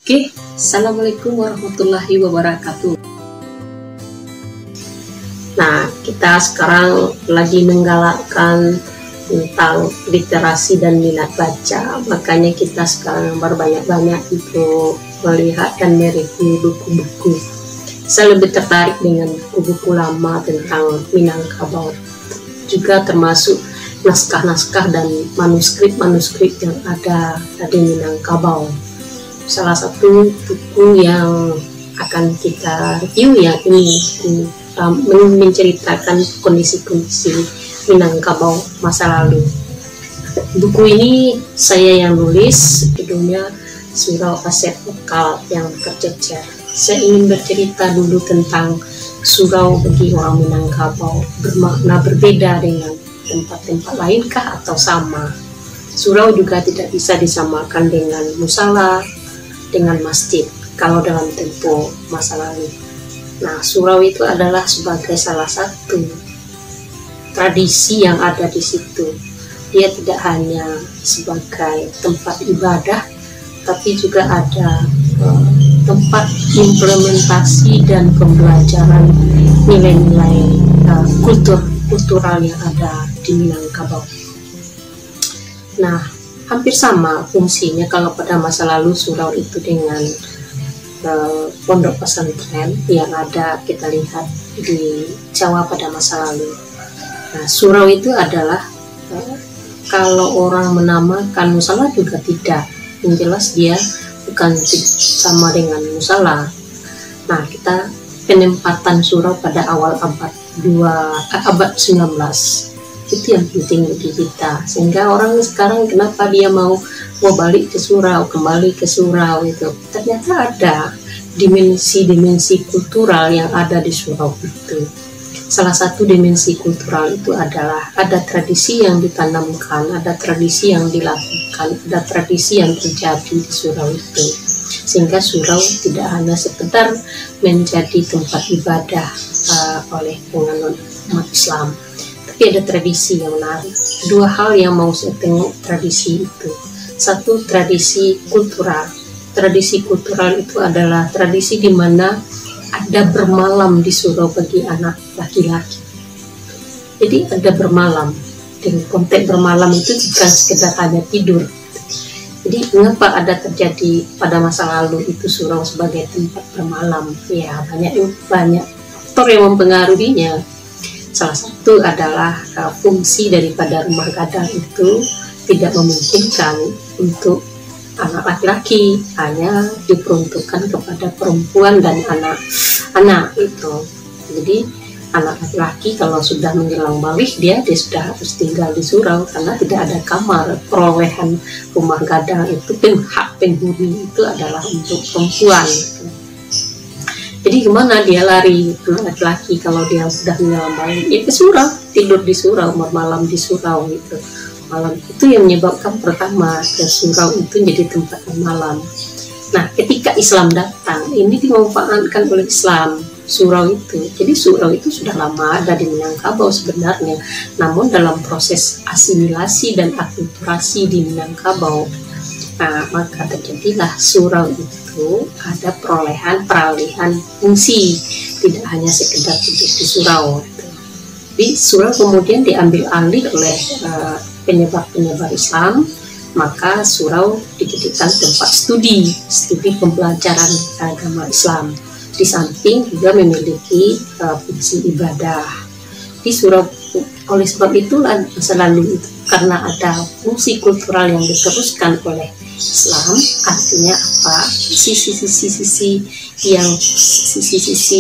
Oke, Assalamualaikum warahmatullahi wabarakatuh. Nah, kita sekarang lagi menggalakkan tentang literasi dan minat baca. Makanya kita sekarang berbanyak-banyak untuk melihat dan mereview buku-buku. Saya lebih tertarik dengan buku-buku lama tentang Minangkabau. Juga termasuk naskah-naskah dan manuskrip-manuskrip yang ada di Minangkabau. Salah satu buku yang akan kita review yang ini menceritakan kondisi-kondisi Minangkabau masa lalu. Buku ini saya yang nulis, judulnya Surau Aset Lokal yang Tercecer. Saya ingin bercerita dulu tentang surau bagi orang Minangkabau, bermakna berbeda dengan tempat-tempat lainkah atau sama. Surau juga tidak bisa disamakan dengan musala, dengan masjid kalau dalam tempo masa lalu. Nah, surau itu adalah sebagai salah satu tradisi yang ada di situ. Dia tidak hanya sebagai tempat ibadah, tapi juga ada tempat implementasi dan pembelajaran nilai-nilai kultural yang ada di Minangkabau. Nah, hampir sama fungsinya kalau pada masa lalu surau itu dengan pondok pesantren yang ada kita lihat di Jawa pada masa lalu. Nah, surau itu adalah kalau orang menamakan musala juga tidak, yang jelas dia bukan sama dengan musala. Nah, kita penempatan surau pada awal abad 19 itu yang penting bagi kita, sehingga orang sekarang kenapa dia mau balik ke surau, kembali ke surau, itu ternyata ada dimensi-dimensi kultural yang ada di surau itu. Salah satu dimensi kultural itu adalah ada tradisi yang ditanamkan, ada tradisi yang dilakukan, ada tradisi yang terjadi di surau itu, sehingga surau tidak hanya sekedar menjadi tempat ibadah oleh penganut umat Islam, tapi ada tradisi yang menarik. Dua hal yang mau saya tengok tradisi itu. Satu, tradisi kultural. Tradisi kultural itu adalah tradisi di mana ada bermalam di surau bagi anak laki-laki. Jadi ada bermalam. Dan konteks bermalam itu bukan sekedar hanya tidur. Jadi mengapa ada terjadi pada masa lalu itu surau sebagai tempat bermalam? Ya, banyak faktor yang mempengaruhinya. Salah satu adalah fungsi daripada rumah gadang itu tidak memungkinkan untuk anak laki-laki, hanya diperuntukkan kepada perempuan dan anak-anak itu. Jadi anak laki-laki kalau sudah menjelang balik dia sudah harus tinggal di surau karena tidak ada kamar. Perolehan rumah gadang itu hak penghuni itu adalah untuk perempuan. Jadi kemana dia lari laki-laki kalau dia sudah menjelang balik? Ya ke surau, tidur di surau, malam di surau gitu. Malam itu yang menyebabkan pertama ke surau itu jadi tempat malam. Nah, ketika Islam datang, ini dimanfaatkan oleh Islam surau itu. Jadi surau itu sudah lama ada di Minangkabau sebenarnya, namun dalam proses asimilasi dan akulturasi di Minangkabau, nah, maka terjadilah surau itu ada peralihan fungsi, tidak hanya sekedar tidur di surau. Jadi surau kemudian diambil alih oleh penyebar Islam, maka surau dijadikan tempat studi pembelajaran agama Islam. Di samping juga memiliki fungsi ibadah. Di surau oleh sebab itulah masa lalu itu karena ada fungsi kultural yang diteruskan oleh Islam, artinya apa? Sisi-sisi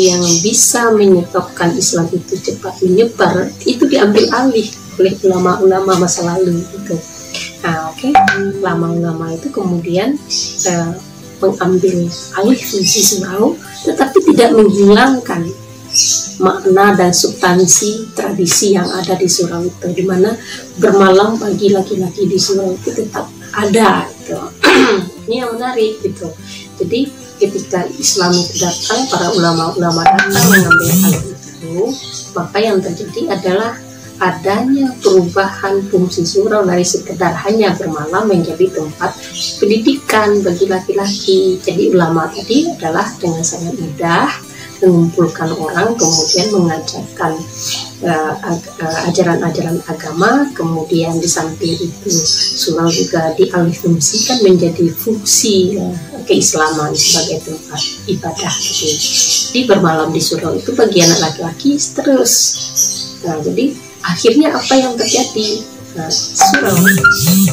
yang bisa menyebabkan Islam itu cepat menyebar itu diambil alih oleh ulama-ulama masa lalu itu. Nah, ulama-ulama itu kemudian mengambil alih fungsi surau, tetapi tidak menghilangkan makna dan substansi tradisi yang ada di surau itu, di mana bermalam bagi laki-laki di surau itu tetap ada gitu. Ini yang menarik gitu. Jadi ketika Islam itu datang, para ulama-ulama datang mengambil hal itu, maka yang terjadi adalah adanya perubahan fungsi surau dari sekedar hanya bermalam menjadi tempat pendidikan bagi laki-laki. Jadi ulama tadi adalah dengan sangat mudah mengumpulkan orang, kemudian mengajarkan ajaran-ajaran agama. Kemudian di samping itu surau juga dialihfungsikan menjadi fungsi keislaman sebagai tempat ibadah. Jadi bermalam di surau itu bagi anak laki-laki terus. Nah, jadi akhirnya apa yang terjadi? Nah, surau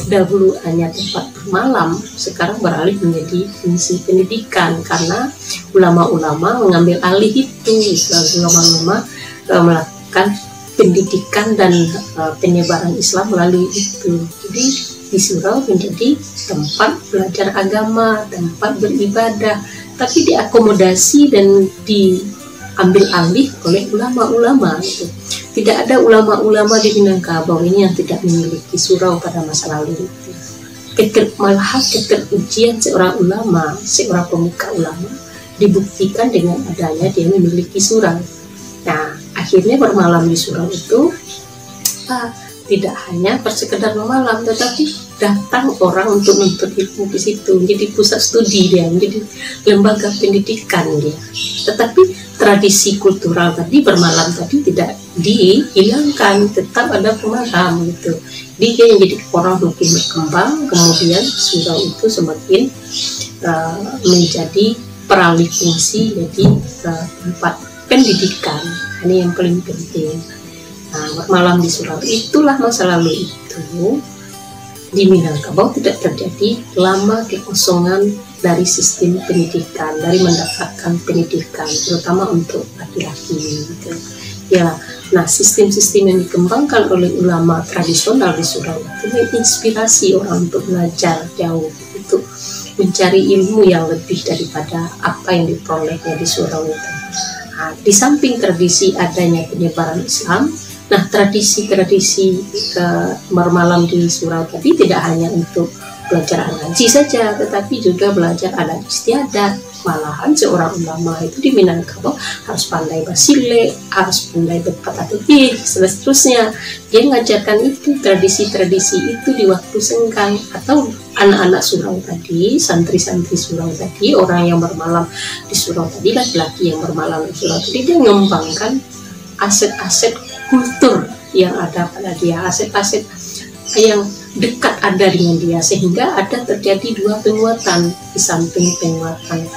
dahulu hanya tempat bermalam, sekarang beralih menjadi fungsi pendidikan karena ulama-ulama mengambil alih itu. Ulama-ulama melakukan pendidikan dan penyebaran Islam melalui itu. Jadi di surau menjadi tempat belajar agama, tempat beribadah, tapi diakomodasi dan diambil alih oleh ulama-ulama itu. Tidak ada ulama-ulama di Minangkabau ini yang tidak memiliki surau pada masa lalu itu. Malahan keterujian seorang ulama, seorang pemuka ulama dibuktikan dengan adanya dia memiliki surau. Nah, akhirnya bermalam di surau itu tidak hanya bersekedar bermalam, tetapi datang orang untuk menuntut ilmu di situ, menjadi pusat studi dia, menjadi lembaga pendidikan dia. Tetapi tradisi kultural tadi bermalam tadi tidak dihilangkan, tetap ada bermalam gitu. Dia yang jadi orang makin berkembang, kemudian surau itu semakin menjadi peralih fungsi jadi tempat pendidikan. Ini yang paling penting. Nah, bermalam di surau itulah masa lalu itu. Di Minangkabau tidak terjadi lama kekosongan dari sistem pendidikan, dari mendapatkan pendidikan, terutama untuk laki-laki gitu. Ya, nah sistem-sistem yang dikembangkan oleh ulama tradisional di surau itu menginspirasi orang untuk belajar jauh, untuk mencari ilmu yang lebih daripada apa yang diperolehnya di surau itu. Nah, di samping tradisi adanya penyebaran Islam, nah tradisi-tradisi bermalam di surau tadi tidak hanya untuk belajar ngaji saja, tetapi juga belajar adat istiadat. Malahan seorang ulama itu di Minangkabau harus pandai basile, harus pandai berkata lebih, seterusnya. Dia mengajarkan itu, tradisi-tradisi itu di waktu senggang. Atau anak-anak surau tadi, santri-santri surau tadi, orang yang bermalam di surau tadi, laki-laki yang bermalam di surau tadi, dia mengembangkan aset-aset kultur yang ada pada dia, aset-aset yang dekat ada dengan dia, sehingga ada terjadi dua penguatan. Di samping penguatan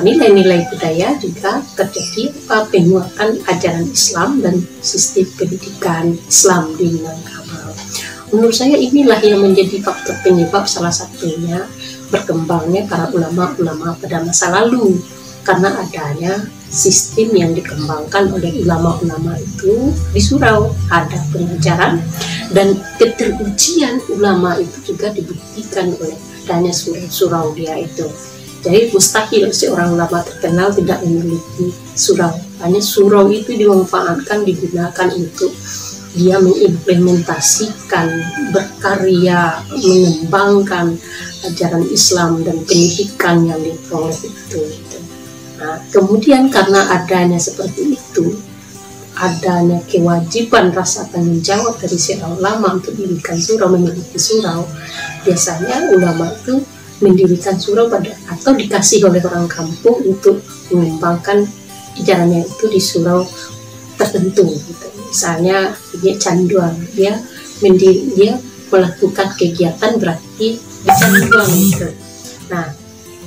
nilai-nilai budaya, juga terjadi penguatan ajaran Islam dan sistem pendidikan Islam di Minangkabau. Menurut saya inilah yang menjadi faktor penyebab salah satunya berkembangnya para ulama-ulama pada masa lalu, karena adanya sistem yang dikembangkan oleh ulama-ulama itu di surau. Ada pengajaran dan keterujian ulama itu juga dibuktikan oleh adanya surau-surau dia itu. Jadi mustahil seorang ulama terkenal tidak memiliki surau. Hanya surau itu dimanfaatkan, digunakan untuk dia mengimplementasikan, berkarya, mengembangkan ajaran Islam dan pendidikan yang diperoleh itu. Nah, kemudian karena adanya seperti itu, adanya kewajiban rasa tanggung jawab dari seorang ulama untuk mendirikan surau, memiliki surau, biasanya ulama itu mendirikan surau atau dikasih oleh orang kampung untuk mengembangkan ajarannya itu di surau tertentu gitu. Misalnya dia canduang, dia melakukan kegiatan berarti di canduang gitu. Nah,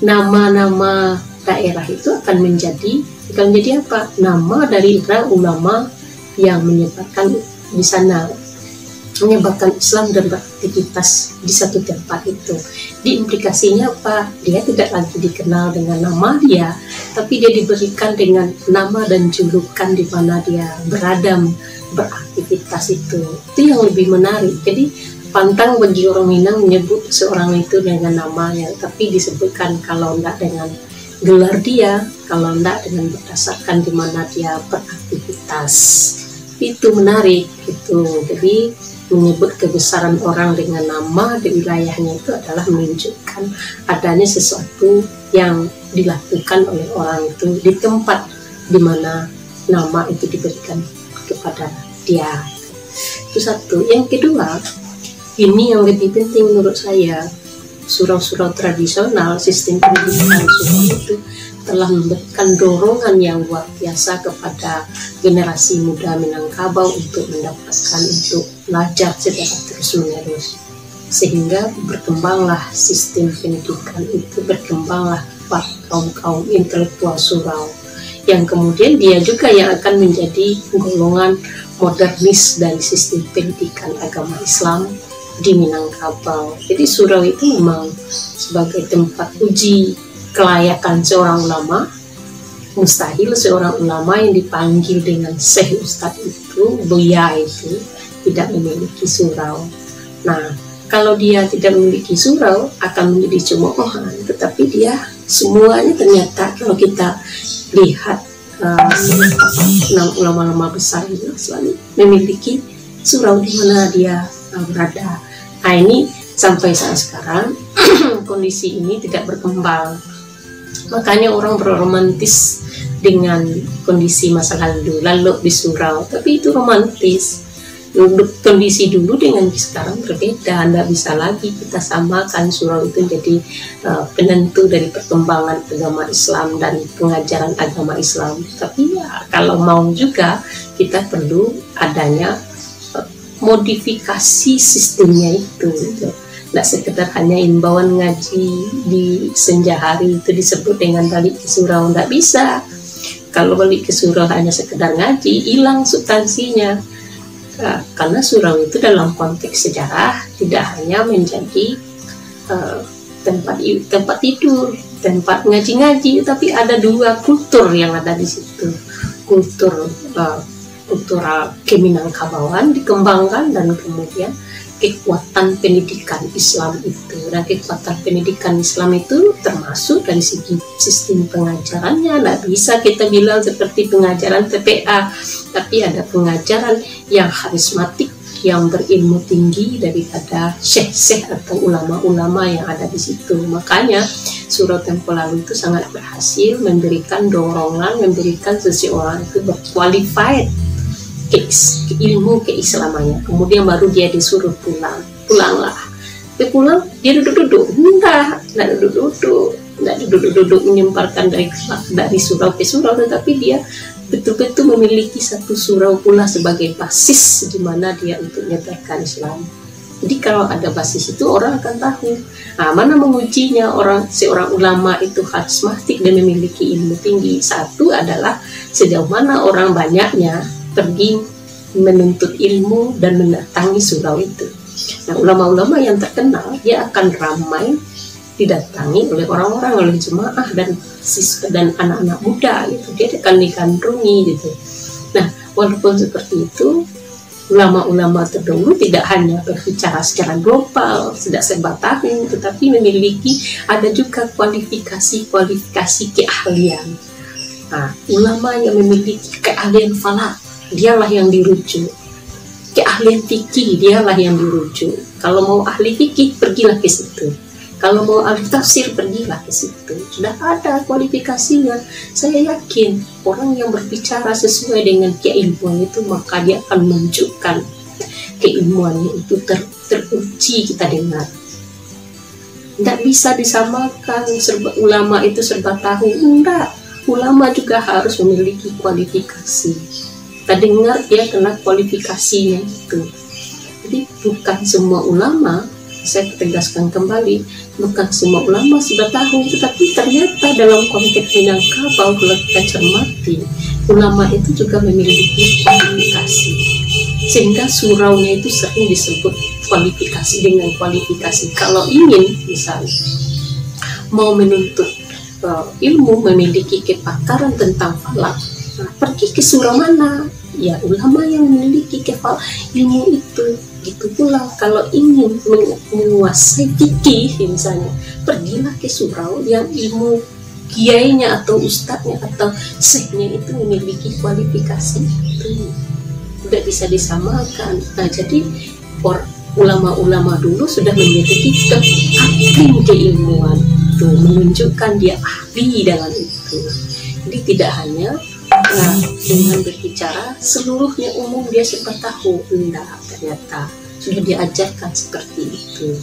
nama-nama daerah itu akan menjadi apa? Nama dari ulama yang menyebarkan di sana, menyebarkan Islam dan beraktivitas di satu tempat itu. Di implikasinya apa? Dia tidak lagi dikenal dengan nama dia, tapi dia diberikan dengan nama dan julukan di mana dia berada beraktivitas itu. Itu yang lebih menarik. Jadi pantang bagi orang Minang menyebut seorang itu dengan namanya, tapi disebutkan kalau tidak dengan gelar dia, kalau tidak dengan berdasarkan di mana dia beraktivitas. Itu menarik itu. Jadi menyebut kebesaran orang dengan nama di wilayahnya itu adalah menunjukkan adanya sesuatu yang dilakukan oleh orang itu di tempat di mana nama itu diberikan kepada dia. Itu satu. Yang kedua, ini yang lebih penting menurut saya, surau-surau tradisional, sistem pendidikan surau itu telah memberikan dorongan yang luar biasa kepada generasi muda Minangkabau untuk mendapatkan, untuk belajar secara terus-menerus, sehingga berkembanglah sistem pendidikan itu, berkembanglah kaum-kaum intelektual surau, yang kemudian dia juga yang akan menjadi golongan modernis dari sistem pendidikan agama Islam di Minangkabau. Jadi surau itu memang sebagai tempat uji kelayakan seorang ulama. Mustahil seorang ulama yang dipanggil dengan Syekh Ustadz itu, Buya itu, tidak memiliki surau. Nah, kalau dia tidak memiliki surau akan menjadi cemoohan, tetapi dia semuanya ternyata kalau kita lihat ulama-ulama besar itu selalu memiliki surau di mana dia berada. Nah, ini sampai saat sekarang kondisi ini tidak berkembang. Makanya orang berromantis dengan kondisi masa lalu di surau, tapi itu romantis. Kondisi dulu dengan sekarang berbeda, tidak bisa lagi kita samakan surau itu jadi penentu dari perkembangan agama Islam dan pengajaran agama Islam. Tapi ya, kalau mau juga kita perlu adanya modifikasi sistemnya itu. Tidak sekedar hanya imbauan ngaji di senja hari itu disebut dengan balik ke surau, tidak bisa. Kalau balik ke surau hanya sekedar ngaji, hilang substansinya. Karena surau itu dalam konteks sejarah tidak hanya menjadi tempat tidur, tempat ngaji-ngaji, tapi ada dua kultur yang ada di situ. Kultural Keminangkabauan dikembangkan, dan kemudian kekuatan pendidikan Islam itu. Dan kekuatan pendidikan Islam itu termasuk dari segi sistem pengajarannya. Tidak bisa kita bilang seperti pengajaran TPA, tapi ada pengajaran yang karismatik, yang berilmu tinggi daripada syekh-syekh atau ulama-ulama yang ada di situ. Makanya surau Tempo Lalu itu sangat berhasil memberikan dorongan, memberikan seseorang itu berqualified ilmu keislamannya. Kemudian baru dia disuruh pulanglah. Dia pulang, dia duduk-duduk, tidak duduk-duduk menyemparkan dari surau ke surau, tetapi dia betul-betul memiliki satu surau pula sebagai basis di mana dia untuk menyebarkan Islam. Jadi kalau ada basis itu orang akan tahu. Nah, mana mengujinya seorang ulama itu karismatik dan memiliki ilmu tinggi. Satu adalah sejauh mana orang banyaknya pergi menuntut ilmu dan mendatangi surau itu. Nah, ulama-ulama yang terkenal dia akan ramai didatangi oleh orang-orang, oleh jemaah dan siswa dan anak-anak muda gitu. Dia akan digandrungi gitu. Nah, walaupun seperti itu, ulama-ulama terdahulu tidak hanya berbicara secara global, tidak serba tahu, tetapi memiliki ada juga kualifikasi keahlian. Nah, ulama yang memiliki keahlian falak, dialah yang dirujuk. Keahlian fikih, dialah yang dirujuk. Kalau mau ahli fikih, pergilah ke situ. Kalau mau ahli tafsir, pergilah ke situ. Sudah ada kualifikasinya. Saya yakin orang yang berbicara sesuai dengan keilmuan itu, maka dia akan menunjukkan keilmuannya itu teruji kita dengar. Tidak bisa disamakan ulama itu serba tahu. Enggak. Ulama juga harus memiliki kualifikasi. Kita dengar dia kena kualifikasinya itu. Jadi bukan semua ulama, saya tegaskan kembali, bukan semua ulama sudah tahu, tetapi ternyata dalam konteks Minangkabau kalau kita cermati, ulama itu juga memiliki kualifikasi, sehingga suraunya itu sering disebut kualifikasi dengan kualifikasi. Kalau ingin misalnya mau menuntut ilmu, memiliki kepakaran tentang falak, nah, pergi ke surau mana? Ya ulama yang memiliki ilmu itu. Gitu pula kalau ingin menguasai fikih misalnya, pergilah ke surau yang ilmu kiainya atau ustadznya atau syekhnya itu memiliki kualifikasi itu. Tidak bisa disamakan. Nah, jadi ulama-ulama dulu sudah memiliki keahlian keilmuan itu, menunjukkan dia ahli dalam itu. Jadi tidak hanya Nah, dengan berbicara seluruhnya umum dia sudah tahu, enggak, ternyata sudah diajarkan seperti itu.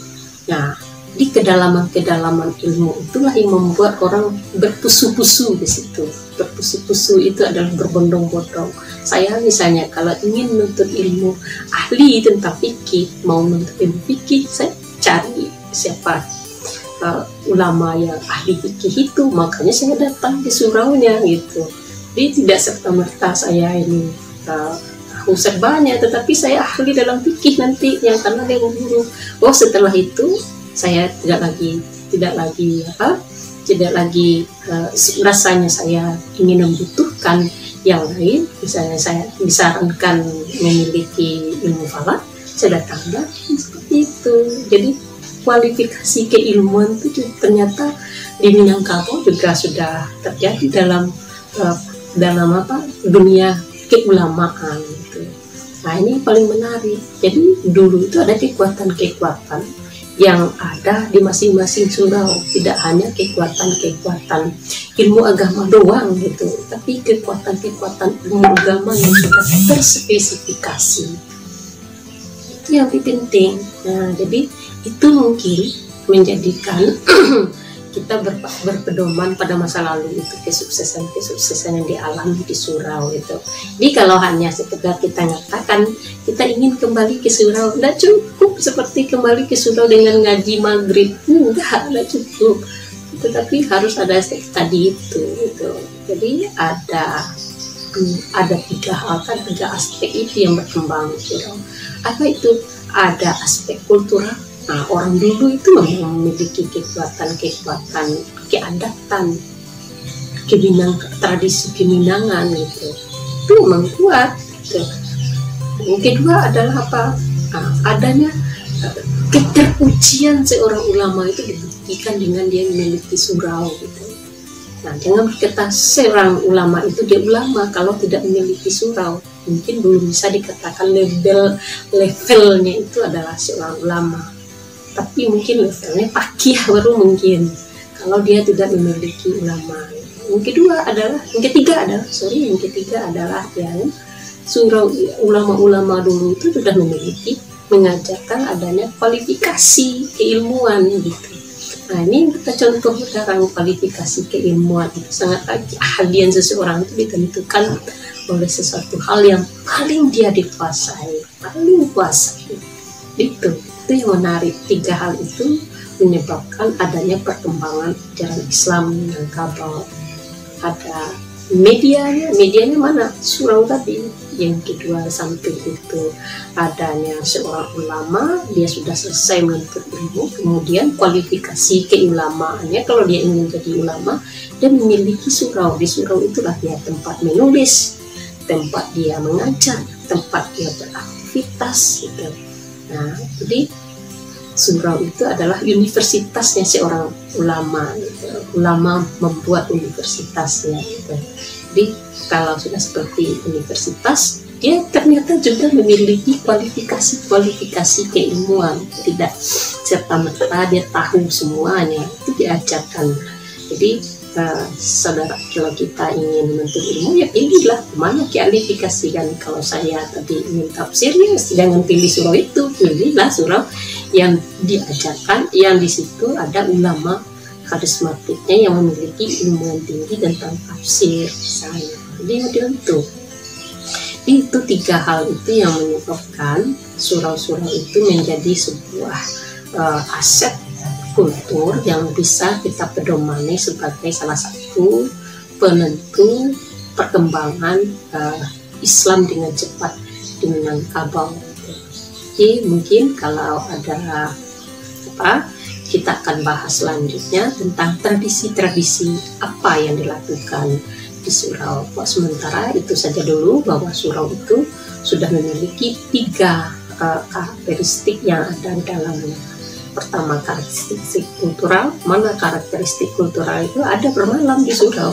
Nah, di kedalaman-kedalaman ilmu itulah yang membuat orang berpusu-pusu di situ. Berpusu-pusu itu adalah berbondong-bondong. Saya misalnya kalau ingin menuntut ilmu ahli tentang fikih, mau menuntut ilmu fikih, saya cari siapa ulama yang ahli fikih itu, makanya saya datang ke suraunya gitu. Jadi tidak serta-merta saya ini serbanya, tetapi saya ahli dalam fikih nanti yang karena dia guru. Oh, setelah itu saya tidak lagi rasanya saya ingin membutuhkan yang lain. Misalnya saya disarankan memiliki ilmu falak, saya datang seperti itu. Jadi kualifikasi keilmuan itu ternyata di Minangkabau juga sudah terjadi dalam dunia keulamaan gitu. Nah, ini paling menarik. Jadi dulu itu ada kekuatan-kekuatan yang ada di masing-masing surau, tidak hanya kekuatan-kekuatan ilmu agama doang gitu, tapi kekuatan-kekuatan ilmu agama yang sudah terspesifikasi. Itu yang penting. Nah, jadi itu mungkin menjadikan kita berpedoman pada masa lalu itu kesuksesan yang dialami di surau itu. Jadi kalau hanya sekedar kita nyatakan kita ingin kembali ke surau, tidak cukup seperti kembali ke surau dengan ngaji maghrib, enggak cukup. Tetapi harus ada tadi itu gitu. Jadi ada 3 hal kan, 3 aspek itu yang berkembang di surau. Apa itu? Ada aspek kultural. Nah, orang dulu itu memiliki kekuatan keadatan, tradisi keminangan gitu. Itu memang kuat. Gitu. Yang kedua adalah apa? Nah, adanya keterujian seorang ulama itu dibuktikan dengan dia memiliki surau gitu. Nah, jangan berkata seorang ulama itu dia ulama kalau tidak memiliki surau. Mungkin belum bisa dikatakan levelnya itu adalah seorang ulama. Tapi mungkin levelnya pakih baru mungkin kalau dia tidak memiliki ulama. Yang ketiga adalah yang surau ulama-ulama dulu itu sudah mengajarkan adanya kualifikasi keilmuan gitu. Nah, ini kita contoh sekarang kualifikasi keilmuan itu sangat keahlian seseorang itu ditentukan oleh sesuatu hal yang paling dia dikuasai, itu yang menarik. 3 hal itu menyebabkan adanya perkembangan ajaran Islam Minangkabau. Ada medianya mana? Surau tadi. Yang kedua, samping itu adanya seorang ulama, dia sudah selesai menuntut ilmu, kemudian kualifikasi keulamaannya. Kalau dia ingin jadi ulama, dia memiliki surau. Di surau itulah dia tempat menulis, tempat dia mengajar, tempat dia beraktivitas gitu. Nah, jadi surau itu adalah universitasnya seorang ulama gitu. Ulama membuat universitasnya gitu. Jadi kalau sudah seperti universitas, dia ternyata juga memiliki kualifikasi keilmuan. Tidak serta-merta dia tahu semuanya, itu diajarkan. Jadi saudara, kalau kita ingin menuntut ilmu, ya pilihlah mana kualifikasi. Kan kalau saya tadi ingin tafsir, ya jangan pilih surau itu, pilihlah surau yang diajarkan, yang di situ ada ulama karismatiknya yang memiliki ilmu yang tinggi tentang tafsir misalnya. Jadi model itu 3 hal itu yang menyebabkan surau-surau itu menjadi sebuah aset kultur yang bisa kita pedomani sebagai salah satu penentu perkembangan Islam dengan cepat di Minangkabau. Jadi mungkin kalau ada kita akan bahas selanjutnya tentang tradisi-tradisi apa yang dilakukan di surau. Sementara itu saja dulu bahwa surau itu sudah memiliki 3 karakteristik yang ada di dalamnya. Pertama, karakteristik kultural. Mana karakteristik kultural itu? Ada bermalam di surau,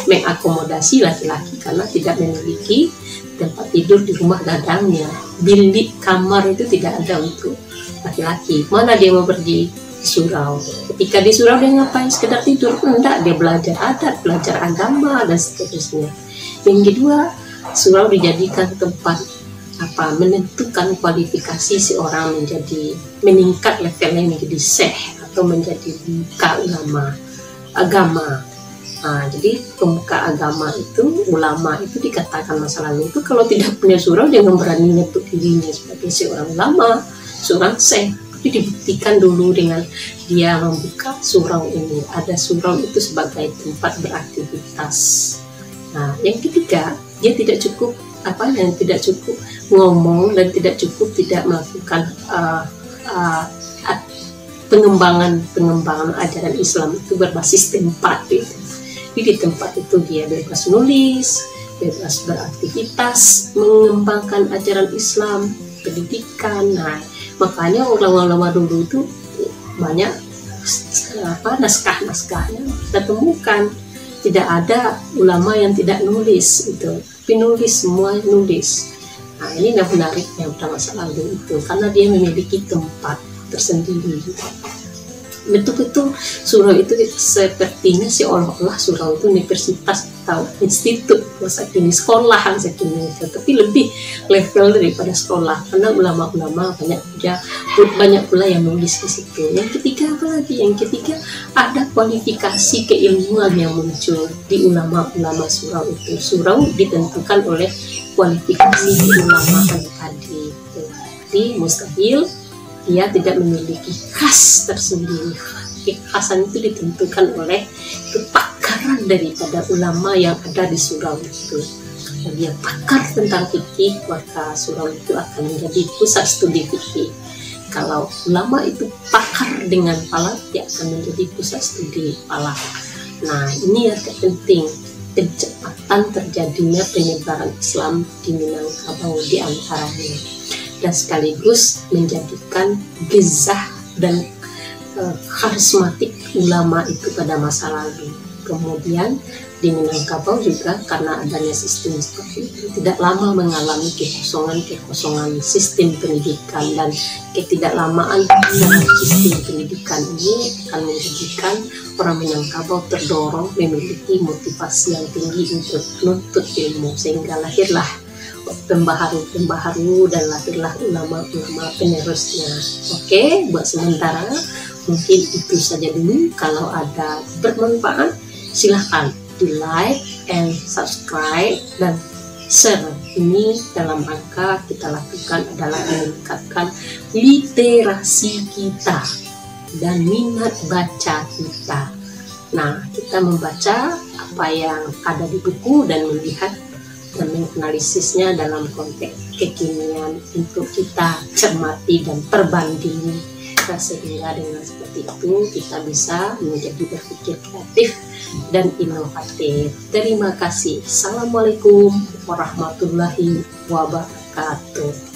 mengakomodasi laki-laki karena tidak memiliki tempat tidur di rumah gadangnya. Bilik kamar itu tidak ada untuk laki-laki. Mana dia mau pergi di surau? Ketika di surau dia ngapain? Sekedar tidur? Enggak, dia belajar adat, belajar agama dan seterusnya. Yang kedua, surau dijadikan tempat menentukan kualifikasi seorang menjadi meningkat levelnya menjadi syekh atau menjadi pemuka agama. Nah, jadi pemuka agama itu, ulama itu dikatakan masa lalu itu kalau tidak punya surau jangan berani nyebut dirinya sebagai seorang ulama, seorang syekh. Tapi dibuktikan dulu dengan dia membuka surau ini. Ada surau itu sebagai tempat beraktivitas. Nah, yang ketiga, dia tidak cukup ngomong dan tidak cukup tidak melakukan pengembangan ajaran Islam itu berbasis tempat gitu. Jadi di tempat itu dia bebas nulis, bebas beraktivitas, mengembangkan ajaran Islam, pendidikan. Nah, makanya ulama-ulama dulu itu banyak naskah-naskahnya kita temukan. Tidak ada ulama yang tidak nulis itu, tapi nulis semua nulis. Nah, ini yang menariknya pada masa lalu itu karena dia memiliki tempat tersendiri. Betul-betul surau itu sepertinya seolah-olah surau itu universitas atau institut masa kini, sekolah masa kini, tapi lebih level daripada sekolah karena ulama-ulama banyak pula yang nulis di situ. Yang ketiga apa lagi? Yang ketiga ada kualifikasi keilmuan yang muncul di ulama-ulama surau itu. Surau ditentukan oleh kualifikasi keulamaan tadi. Jadi mustahil dia tidak memiliki khas tersendiri. Kekhasan itu ditentukan oleh kepakaran daripada ulama yang ada di surau itu. Kalau dia pakar tentang fikih, maka surau itu akan menjadi pusat studi fikih. Kalau ulama itu pakar dengan falak, dia akan menjadi pusat studi falak. Nah, ini yang terpenting, kecepatan terjadinya penyebaran Islam di Minangkabau di antaranya, dan sekaligus menjadikan gezah dan karismatik ulama itu pada masa lalu. Kemudian di Minangkabau juga karena adanya sistem seperti itu tidak lama mengalami kekosongan sistem pendidikan, dan ketidaklamaan dalam sistem pendidikan ini akan menjadikan orang Minangkabau terdorong memiliki motivasi yang tinggi untuk menuntut ilmu, sehingga lahirlah pembaharu dan lahirlah ulama-ulama penerusnya. Oke, buat sementara mungkin itu saja dulu. Kalau ada bermanfaat silahkan di like and subscribe dan share. Ini dalam rangka kita lakukan adalah meningkatkan literasi kita dan minat baca kita. Nah, kita membaca apa yang ada di buku dan melihat dan menganalisisnya dalam konteks kekinian untuk kita cermati dan perbandingi, sehingga dengan seperti itu kita bisa menjadi berpikir kreatif dan inovatif. Terima kasih. Assalamualaikum warahmatullahi wabarakatuh.